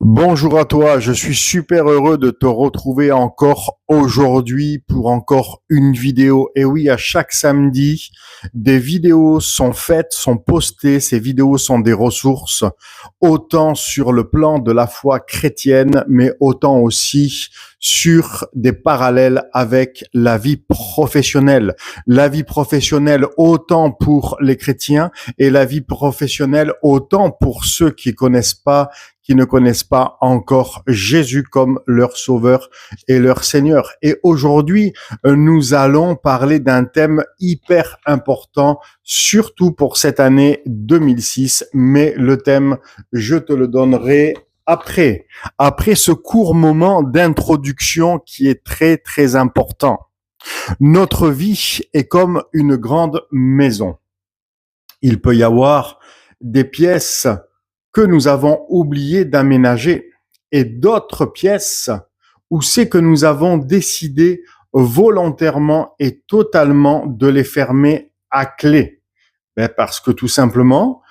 Bonjour à toi, je suis super heureux de te retrouver encore aujourd'hui pour encore une vidéo. Et oui, à chaque samedi, des vidéos sont faites, sont postées. Ces vidéos sont des ressources, autant sur le plan de la foi chrétienne, mais autant aussi sur des parallèles avec la vie professionnelle. La vie professionnelle autant pour les chrétiens et la vie professionnelle autant pour ceux qui ne connaissent pas encore Jésus comme leur sauveur et leur Seigneur. Et aujourd'hui, nous allons parler d'un thème hyper important, surtout pour cette année 2006, mais le thème, je te le donnerai après ce court moment d'introduction qui est très, très important. Notre vie est comme une grande maison. Il peut y avoir des pièces que nous avons oublié d'aménager et d'autres pièces où c'est que nous avons décidé volontairement et totalement de les fermer à clé. Parce que tout simplement,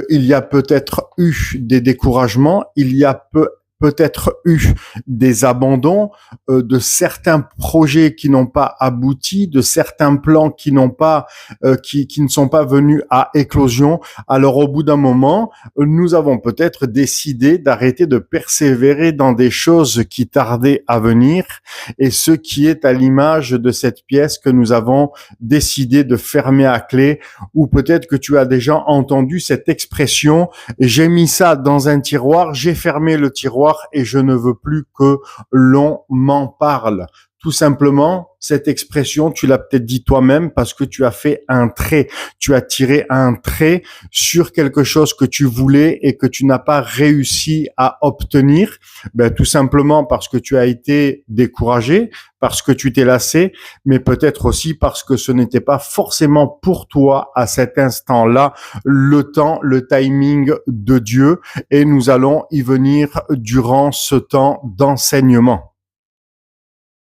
il y a peut-être eu des découragements, il y a peut-être eu des abandons de certains projets qui n'ont pas abouti, de certains plans qui n'ont pas, qui ne sont pas venus à éclosion. Alors au bout d'un moment, nous avons peut-être décidé d'arrêter de persévérer dans des choses qui tardaient à venir, et ce qui est à l'image de cette pièce que nous avons décidé de fermer à clé, ou peut-être que tu as déjà entendu cette expression: j'ai mis ça dans un tiroir, j'ai fermé le tiroir et je ne veux plus que l'on m'en parle. Tout simplement, cette expression, tu l'as peut-être dit toi-même parce que tu as fait un trait. Tu as tiré un trait sur quelque chose que tu voulais et que tu n'as pas réussi à obtenir. Tout simplement parce que tu as été découragé, parce que tu t'es lassé, mais peut-être aussi parce que ce n'était pas forcément pour toi à cet instant-là le temps, le timing de Dieu. Et nous allons y venir durant ce temps d'enseignement.